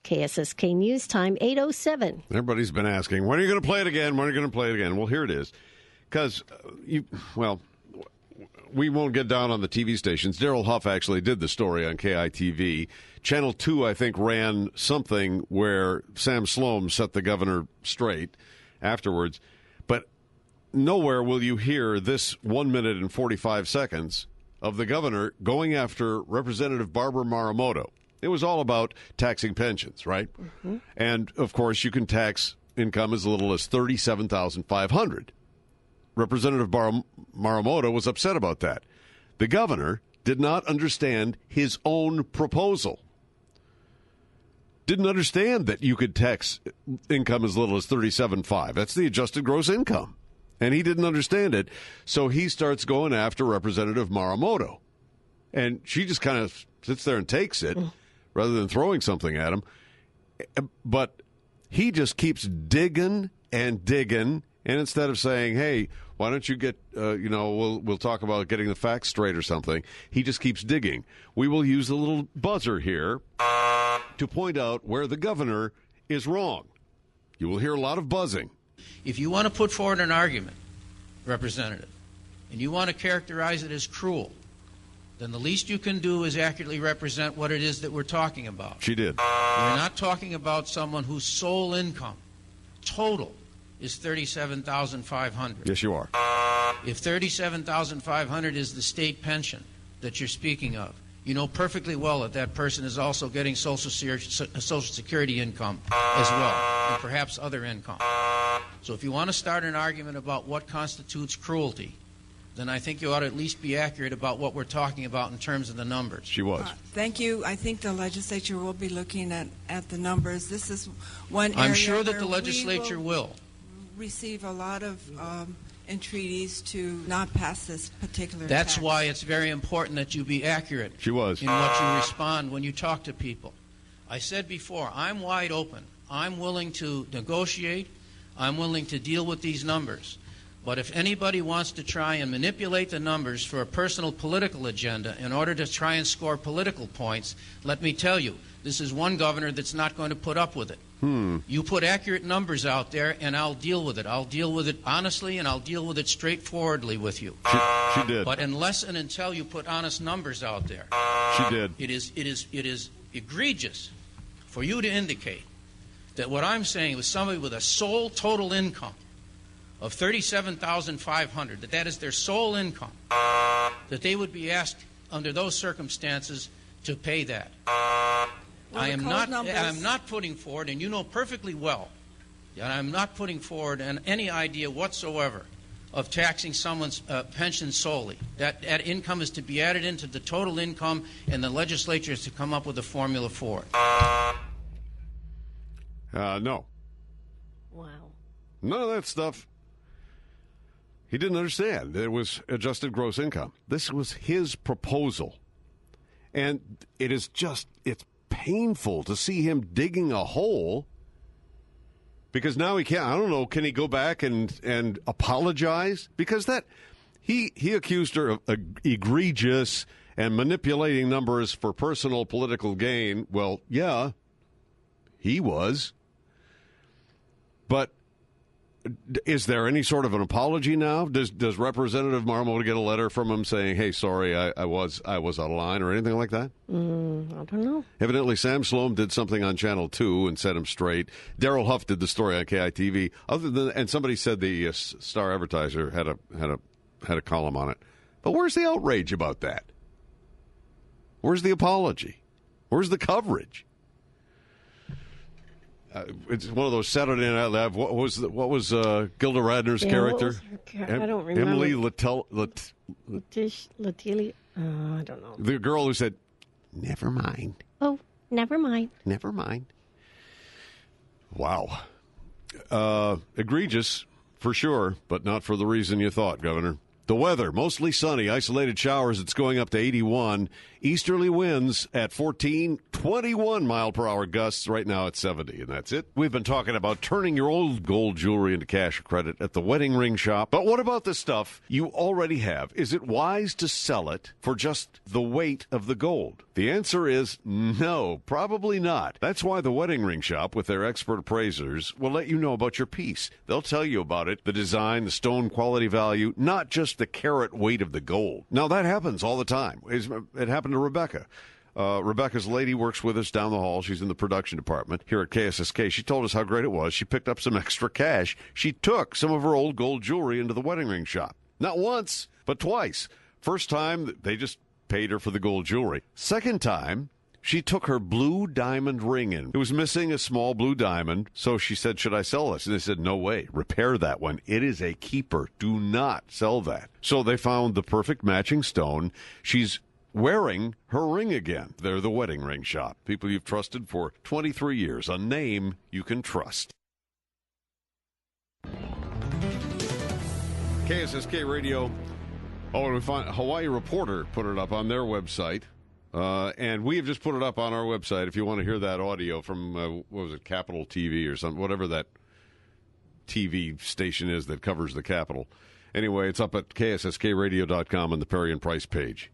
KSSK News Time, 8:07. Everybody's been asking, when are you going to play it again? When are you going to play it again? Well, here it is. Because, we won't get down on the TV stations. Daryl Huff actually did the story on KITV. Channel 2, I think, ran something where Sam Sloan set the governor straight afterwards. But nowhere will you hear this 1 minute and 45 seconds of the governor going after Representative Barbara Marumoto. It was all about taxing pensions, right? Mm-hmm. And, of course, you can tax income as little as $37,500. Representative Marumoto was upset about that. The governor did not understand his own proposal. Didn't understand that you could tax income as little as $37,500. That's the adjusted gross income. And he didn't understand it, so he starts going after Representative Marumoto. And she just kind of sits there and takes it rather than throwing something at him. But he just keeps digging and digging, and instead of saying, hey, why don't you get, we'll talk about getting the facts straight or something, he just keeps digging. We will use a little buzzer here to point out where the governor is wrong. You will hear a lot of buzzing. If you want to put forward an argument, Representative, and you want to characterize it as cruel, then the least you can do is accurately represent what it is that we're talking about. She did. We're not talking about someone whose sole income, total, is $37,500. Yes, you are. If $37,500 is the state pension that you're speaking of, you know perfectly well that that person is also getting Social Security income as well, and perhaps other income. So if you want to start an argument about what constitutes cruelty, then I think you ought to at least be accurate about what we're talking about in terms of the numbers. She was. Thank you. I think the legislature will be looking at the numbers. This is one area I'm sure that the legislature will receive a lot of entreaties to not pass this particular That's tax. why it's very important that you be accurate She was. in what you respond when you talk to people. I said before, I'm wide open. I'm willing to negotiate. I'm willing to deal with these numbers. But if anybody wants to try and manipulate the numbers for a personal political agenda in order to try and score political points, let me tell you, this is one governor that's not going to put up with it. You put accurate numbers out there, and I'll deal with it. I'll deal with it honestly, and I'll deal with it straightforwardly with you. She did. But unless and until you put honest numbers out there, She did. It is egregious for you to indicate that what I'm saying was somebody with a sole total income of $37,500, that is their sole income, that they would be asked under those circumstances to pay that. Well, I'm not putting forward, and you know perfectly well, that I'm not putting forward any idea whatsoever of taxing someone's pension solely. That income is to be added into the total income, and the legislature is to come up with a formula for it. No. Wow. None of that stuff. He didn't understand. It was adjusted gross income. This was his proposal. And it's painful to see him digging a hole because now he can't, I don't know, can he go back and apologize? Because he accused her of egregious and manipulating numbers for personal political gain. Well, yeah, he was. But is there any sort of an apology now? Does Representative Marumoto get a letter from him saying, "Hey, sorry, I was out of line," or anything like that? I don't know. Evidently, Sam Sloan did something on Channel 2 and set him straight. Daryl Huff did the story on KITV. And somebody said the Star Advertiser had a column on it. But where's the outrage about that? Where's the apology? Where's the coverage? It's one of those Saturday Night Live. What was Gilda Radner's character? I don't remember. Emily Latilia. I don't know. The girl who said, "Never mind." Oh, never mind. Never mind. Wow. Egregious for sure, but not for the reason you thought, Governor. The weather, mostly sunny, isolated showers. It's going up to 81 Easterly winds at 14, 21 mile per hour gusts. Right now it's 70, and that's it. We've been talking about turning your old gold jewelry into cash or credit at the wedding ring shop. But what about the stuff you already have? Is it wise to sell it for just the weight of the gold? The answer is no, probably not. That's why the wedding ring shop, with their expert appraisers, will let you know about your piece. They'll tell you about it, the design, the stone quality value, not just the carat weight of the gold. Now, that happens all the time. It happened to Rebecca. Rebecca's lady works with us down the hall. She's in the production department here at KSSK. She told us how great it was. She picked up some extra cash. She took some of her old gold jewelry into the wedding ring shop. Not once, but twice. First time, they just paid her for the gold jewelry. Second time, she took her blue diamond ring in. It was missing a small blue diamond, so she said, should I sell this? And they said, no way. Repair that one. It is a keeper. Do not sell that. So they found the perfect matching stone. She's wearing her ring again. They're the wedding ring shop. People you've trusted for 23 years. A name you can trust. KSSK Radio. Oh, and we find Hawaii Reporter put it up on their website. And we have just put it up on our website if you want to hear that audio from, what was it, Capitol TV or something, whatever that TV station is that covers the Capitol. Anyway, it's up at KSSKradio.com on the Perry and Price page.